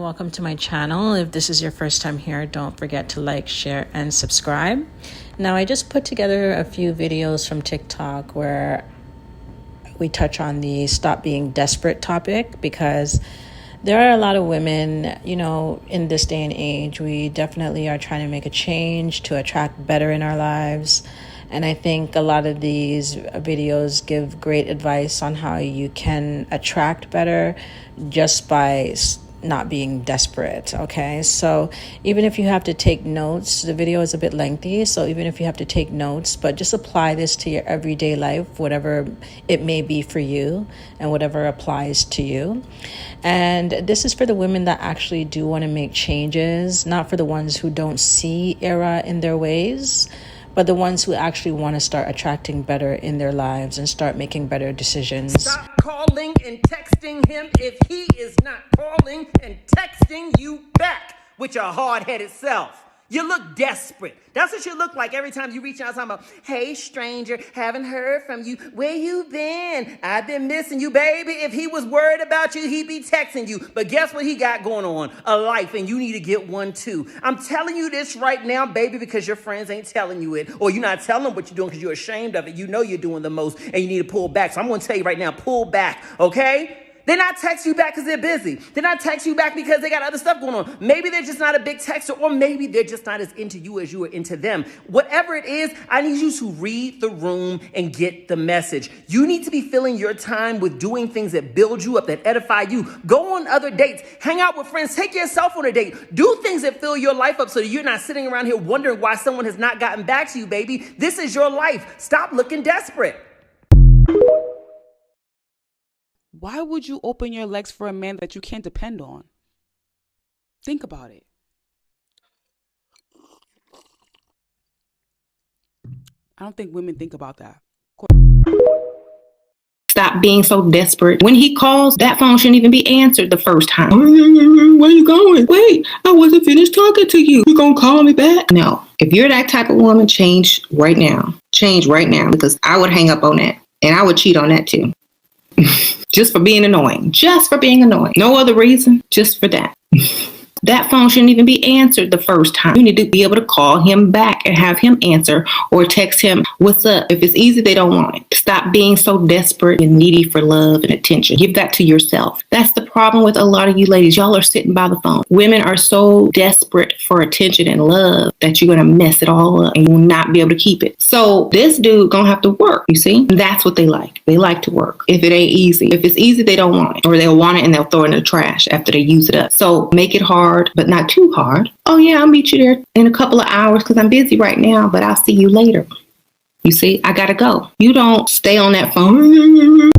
welcome to my channel. If this is your first time here, don't forget to like, share, and subscribe. Now, I just put together a few videos from TikTok where we touch on the stop being desperate topic, because there are a lot of women, in this day and age, we definitely are trying to make a change to attract better in our lives. And I think a lot of these videos give great advice on how you can attract better just by not being desperate. Okay, so even if you have to take notes, the video is a bit lengthy, so even if you have to take notes, but just apply this to your everyday life, whatever it may be for you and whatever applies to you. And this is for the women that actually do want to make changes, not for the ones who don't see error in their ways, but the ones who actually want to start attracting better in their lives and start making better decisions. Stop calling and texting him if he is not calling and texting you back with your hard-headed self. You look desperate. That's what you look like every time you reach out talking about, hey, stranger, haven't heard from you. Where you been? I've been missing you, baby. If he was worried about you, he'd be texting you. But guess what he got going on? A life, and you need to get one too. I'm telling you this right now, baby, because your friends ain't telling you it, or you're not telling them what you're doing because you're ashamed of it. You know you're doing the most, and you need to pull back. So I'm going to tell you right now, pull back, okay? They're not text you back because they're busy. They're not text you back because they got other stuff going on. Maybe they're just not a big texter, or maybe they're just not as into you as you are into them. Whatever it is, I need you to read the room and get the message. You need to be filling your time with doing things that build you up, that edify you. Go on other dates. Hang out with friends. Take yourself on a date. Do things that fill your life up so that you're not sitting around here wondering why someone has not gotten back to you, baby. This is your life. Stop looking desperate. Why would you open your legs for a man that you can't depend on? Think about it. I don't think women think about that. Stop being so desperate. When he calls, that phone shouldn't even be answered the first time. Where you going? Wait, I wasn't finished talking to you. You gonna call me back? No. If you're that type of woman, change right now. Change right now, because I would hang up on that. And I would cheat on that too. Just for being annoying. Just for being annoying. No other reason. Just for that. That phone shouldn't even be answered the first time. You need to be able to call him back and have him answer, or text him, what's up? If it's easy, they don't want it. Stop being so desperate and needy for love and attention. Give that to yourself. That's the problem with a lot of you ladies. Y'all are sitting by the phone. Women are so desperate for attention and love that you're going to mess it all up and you will not be able to keep it. So this dude going to have to work, you see? That's what they like. They like to work. If it ain't easy. If it's easy, they don't want it. Or they'll want it and they'll throw it in the trash after they use it up. So make it hard, but not too hard. Oh yeah, I'll meet you there in a couple of hours because I'm busy right now, but I'll see you later. You see, I gotta go. You don't stay on that phone.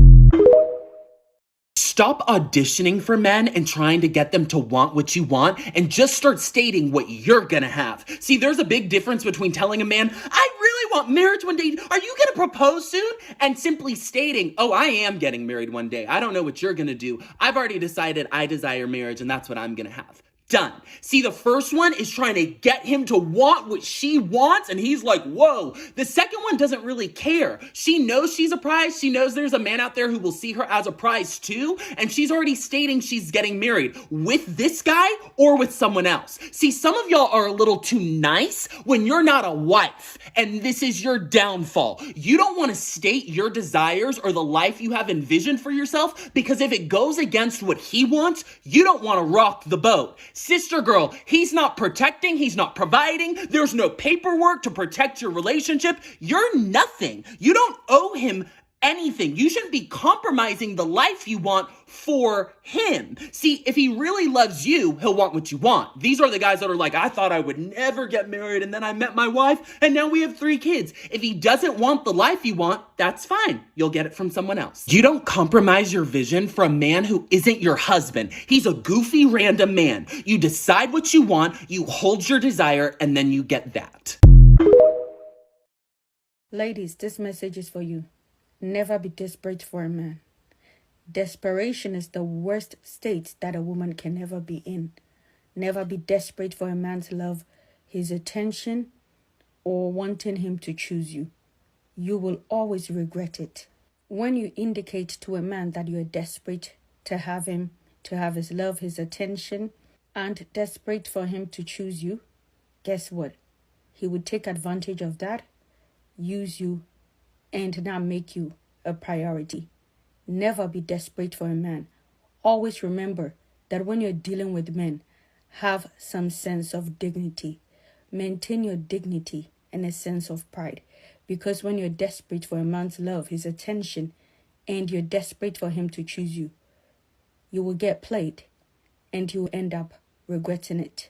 Stop auditioning for men and trying to get them to want what you want, and just start stating what you're gonna have. See, there's a big difference between telling a man, I really want marriage one day. Are you gonna propose soon? And simply stating, oh, I am getting married one day. I don't know what you're gonna do. I've already decided I desire marriage and that's what I'm gonna have. Done. See, the first one is trying to get him to want what she wants, and he's like, whoa. The second one doesn't really care. She knows she's a prize. She knows there's a man out there who will see her as a prize too, and she's already stating she's getting married with this guy or with someone else. See, some of y'all are a little too nice when you're not a wife, and this is your downfall. You don't want to state your desires or the life you have envisioned for yourself, because if it goes against what he wants, you don't want to rock the boat. Sister girl, he's not protecting, he's not providing, there's no paperwork to protect your relationship. You're nothing. You don't owe him anything. You shouldn't be compromising the life you want for him. See, if he really loves you, he'll want what you want. These are the guys that are like, I thought I would never get married, and then I met my wife, and now we have 3 kids. If he doesn't want the life you want, that's fine. You'll get it from someone else. You don't compromise your vision for a man who isn't your husband. He's a goofy, random man. You decide what you want, you hold your desire, and then you get that. Ladies, this message is for you. Never be desperate for a man. Desperation is the worst state that a woman can ever be in. Never be desperate for a man's love, his attention, or wanting him to choose you. You will always regret it. When you indicate to a man that you are desperate to have him, to have his love, his attention, aren't desperate for him to choose you, guess what? He would take advantage of that, use you, and not make you a priority. Never be desperate for a man. Always remember that when you're dealing with men, have some sense of dignity. Maintain your dignity and a sense of pride. Because when you're desperate for a man's love, his attention, and you're desperate for him to choose you, you will get played and you will end up regretting it.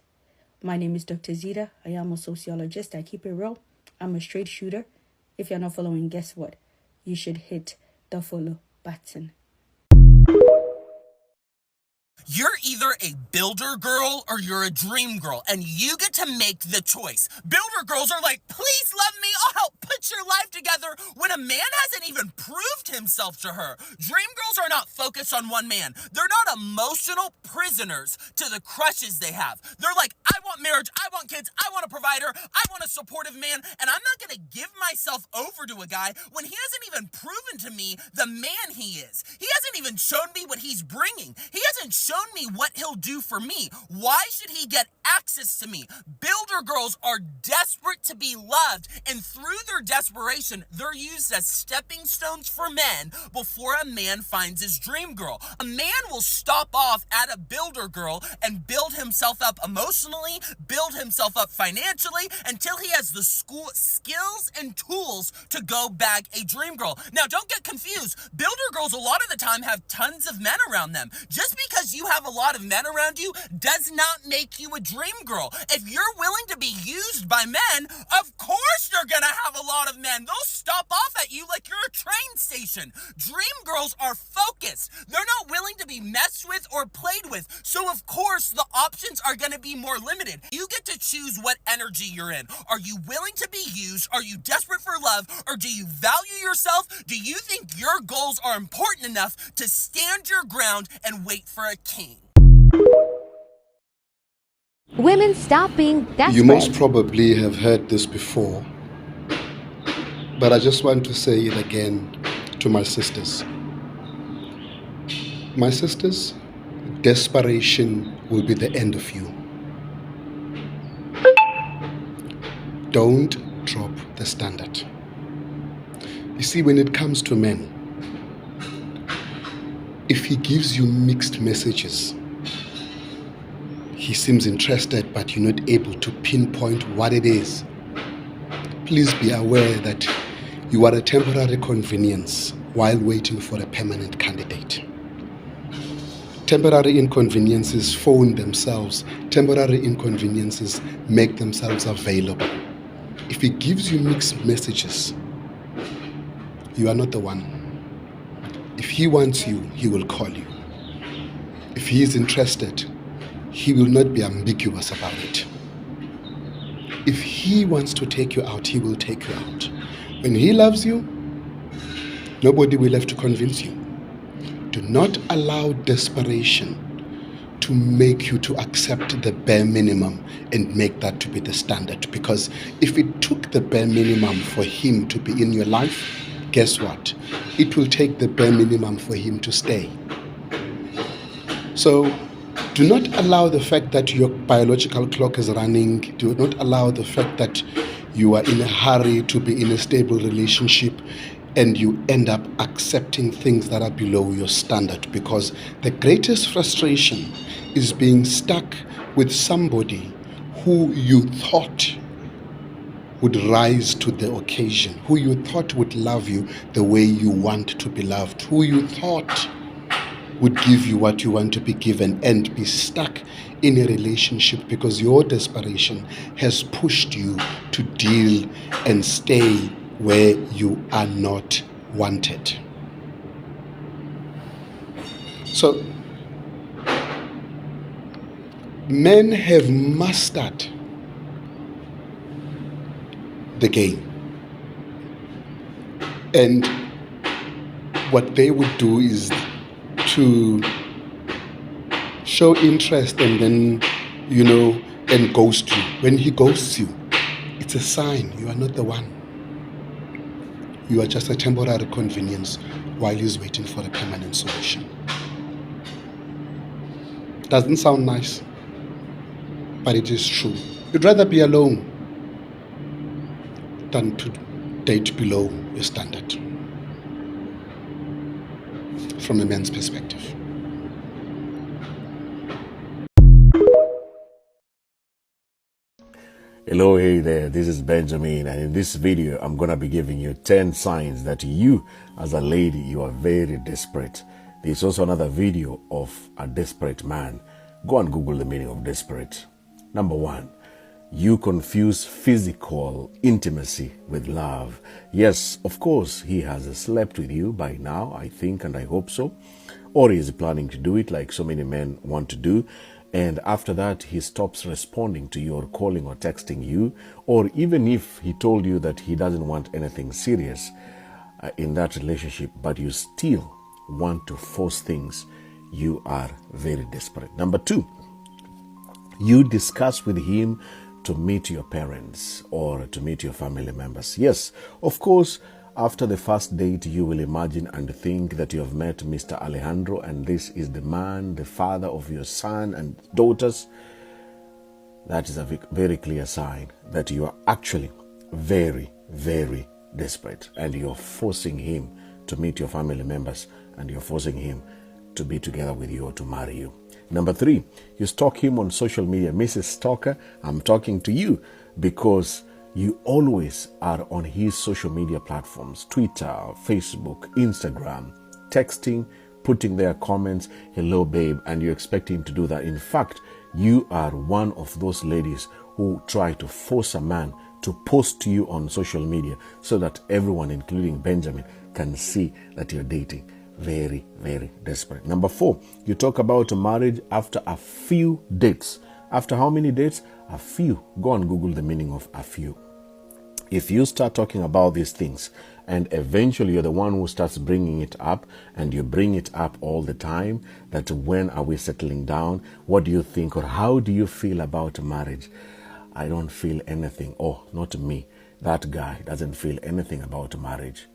My name is Dr. Zita. I am a sociologist. I keep it real. I'm a straight shooter. If you're not following, guess what? You should hit the follow button. You're either a builder girl or you're a dream girl, and you get to make the choice. Builder girls are like, please love me, I'll help put your life together, when a man hasn't even proved himself to her. Dream girls are not focused on one man. They're not emotional prisoners to the crushes they have. They're like, I want marriage, I want kids, I want a provider, I want a supportive man, and I'm not gonna give myself over to a guy when he hasn't even proven to me the man he is. He hasn't even shown me what he's bringing. He hasn't shown me what he'll do for me. Why should he get access to me? Builder girls are desperate to be loved, and through their desperation, they're used as stepping stones for men before a man finds his dream girl. A man will stop off at a builder girl and build himself up emotionally, build himself up financially, until he has the skills and tools to go bag a dream girl. Now, don't get confused. Builder girls a lot of the time have tons of men around them. Just because you have a lot of men around you does not make you a dream girl. If you're willing to be used by men, of course you're gonna have a lot of men. They'll stop off at you like you're a train station. Dream girls are focused. They're not willing to be messed with or played with. So of course the options are gonna be more limited. You get to choose what energy you're in. Are you willing to be used? Are you desperate for love? Or do you value yourself? Do you think your goals are important enough to stand your ground and wait for a king? Women, stop being desperate. You most probably have heard this before, but I just want to say it again to my sisters. My sisters, desperation will be the end of you. Don't drop the standard. You see, when it comes to men, if he gives you mixed messages, he seems interested, but you're not able to pinpoint what it is, please be aware that you are a temporary convenience while waiting for a permanent candidate. Temporary inconveniences phone themselves. Temporary inconveniences make themselves available. If he gives you mixed messages, you are not the one. If he wants you, he will call you. If he is interested, he will not be ambiguous about it. If he wants to take you out, he will take you out. When he loves you, nobody will have to convince you. Do not allow desperation to make you to accept the bare minimum and make that to be the standard. Because if it took the bare minimum for him to be in your life, guess what? It will take the bare minimum for him to stay. So do not allow the fact that your biological clock is running, do not allow the fact that you are in a hurry to be in a stable relationship and you end up accepting things that are below your standard, because the greatest frustration is being stuck with somebody who you thought would rise to the occasion, who you thought would love you the way you want to be loved, who you thought would give you what you want to be given, and be stuck in a relationship because your desperation has pushed you to deal and stay where you are not wanted. So, men have mastered the game. And what they would do is to show interest and then, and ghost you. When he ghosts you, it's a sign you are not the one. You are just a temporary convenience while he's waiting for a permanent solution. Doesn't sound nice. but it is true. You'd rather be alone than to date below your standard from a man's perspective. Hello, hey there, this is Benjamin, and in this video I'm gonna be giving you 10 signs that you as a lady, you are very desperate. There's also another video of a desperate man. Go and Google the meaning of desperate. Number 1, you confuse physical intimacy with love. Yes, of course, he has slept with you by now, I think, and I hope so, or he is planning to do it like so many men want to do. And after that, he stops responding to you or calling or texting you, or even if he told you that he doesn't want anything serious in that relationship, but you still want to force things, you are very desperate. Number 2, you discuss with him to meet your parents or to meet your family members. Yes, of course, after the first date, you will imagine and think that you have met Mr. Alejandro and this is the man, the father of your son and daughters. That is a very clear sign that you are actually very, very desperate, and you're forcing him to meet your family members and you're forcing him to be together with you or to marry you. Number 3, you stalk him on social media. Mrs. Stalker, I'm talking to you because you always are on his social media platforms, Twitter, Facebook, Instagram, texting, putting their comments, hello babe, and you expect him to do that. In fact, you are one of those ladies who try to force a man to post to you on social media so that everyone, including Benjamin, can see that you're dating. Very, very desperate. Number 4, you talk about marriage after a few dates. After how many dates? A few. Go and Google the meaning of a few. If you start talking about these things and eventually you're the one who starts bringing it up and you bring it up all the time, that when are we settling down? What do you think or how do you feel about marriage? I don't feel anything. Oh, not me. That guy doesn't feel anything about marriage.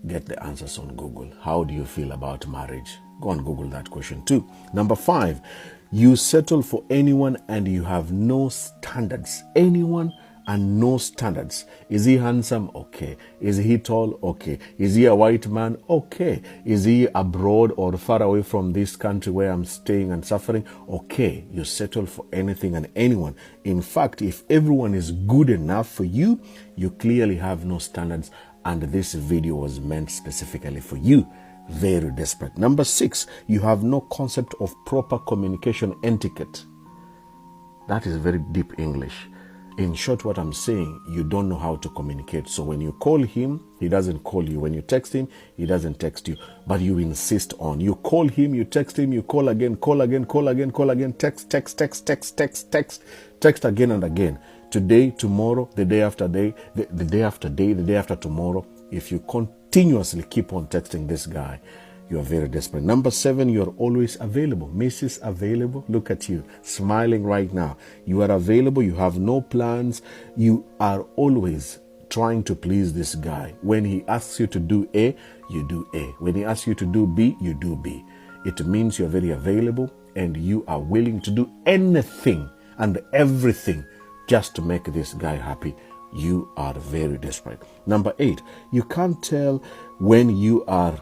Get the answers on Google. How do you feel about marriage? Go and Google that question too. Number 5, you settle for anyone and you have no standards. Anyone and no standards. Is he handsome? Okay. Is he tall? Okay. Is he a white man? Okay. Is he abroad or far away from this country where I'm staying and suffering? Okay. You settle for anything and anyone. In fact, if everyone is good enough for you, you clearly have no standards, and this video was meant specifically for you. Very desperate. Number 6, you have no concept of proper communication etiquette. That is very deep English. In short, what I'm saying, you don't know how to communicate. So when you call him, he doesn't call you. When you text him, he doesn't text you. But you insist on. You call him, you text him, you call again, call again, call again, call again, text again and again. Today, tomorrow, the day after day, the day after day, the day after tomorrow. If you continuously keep on texting this guy, you are very desperate. Number 7, you're always available. Mrs. Available, look at you, smiling right now. You are available, you have no plans. You are always trying to please this guy. When he asks you to do A, you do A. When he asks you to do B, you do B. It means you're very available and you are willing to do anything and everything just to make this guy happy. You are very desperate. Number 8, you can't tell when you are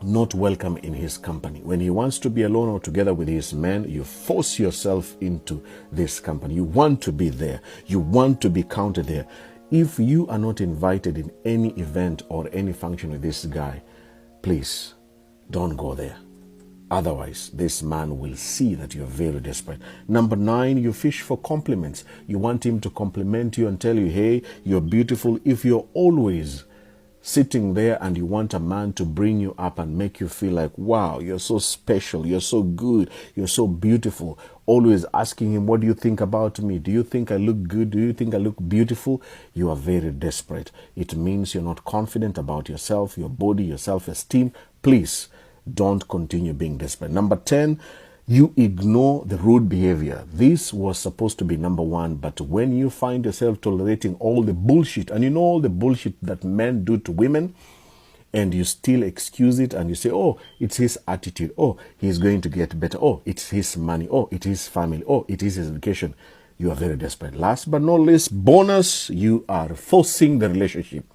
not welcome in his company. When he wants to be alone or together with his men, you force yourself into this company. You want to be there. You want to be counted there. If you are not invited in any event or any function with this guy, please don't go there. Otherwise, this man will see that you're very desperate. Number 9, you fish for compliments. You want him to compliment you and tell you, hey, you're beautiful. If you're always sitting there and you want a man to bring you up and make you feel like, wow, you're so special, you're so good, you're so beautiful, always asking him, what do you think about me? Do you think I look good? Do you think I look beautiful? You are very desperate. It means you're not confident about yourself, your body, your self-esteem. Please don't continue being desperate. Number 10, you ignore the rude behavior. This was supposed to be number 1, but when you find yourself tolerating all the bullshit, and you know all the bullshit that men do to women, and you still excuse it and you say, oh, it's his attitude, oh, he's going to get better, oh, it's his money, oh, it is family, oh, it is his education, you are very desperate. Last but not least, bonus, you are forcing the relationship.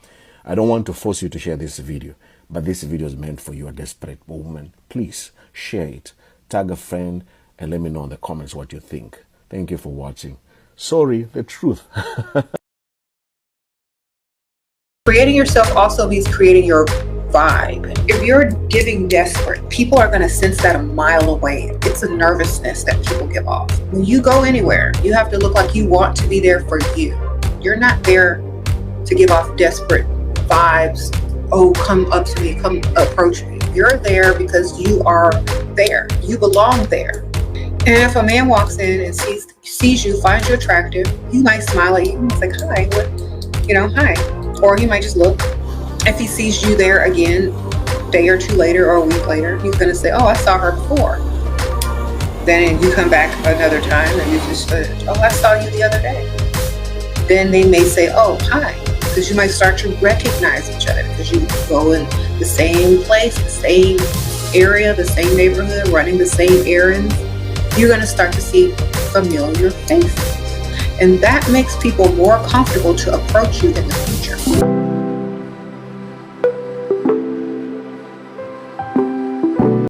I don't want to force you to share this video, but this video is meant for you, a desperate woman. Please share it, tag a friend, and let me know in the comments what you think. Thank you for watching. Sorry, the truth. Creating yourself also means creating your vibe. If you're giving desperate, people are going to sense that a mile away. It's a nervousness that people give off. When you go anywhere, you have to look like you want to be there for you. You're not there to give off desperate vibes. Oh, come up to me, come approach me. You're there because you are there. You belong there. And if a man walks in and sees you, finds you attractive, he might smile at you. He's like, hi, hi. Or he might just look. If he sees you there again, a day or two later or a week later, he's going to say, oh, I saw her before. Then you come back another time and you just say, oh, I saw you the other day. Then they may say, oh, hi. Because you might start to recognize each other because you go in the same place, the same area, the same neighborhood, running the same errands. You're going to start to see familiar faces. And that makes people more comfortable to approach you in the future.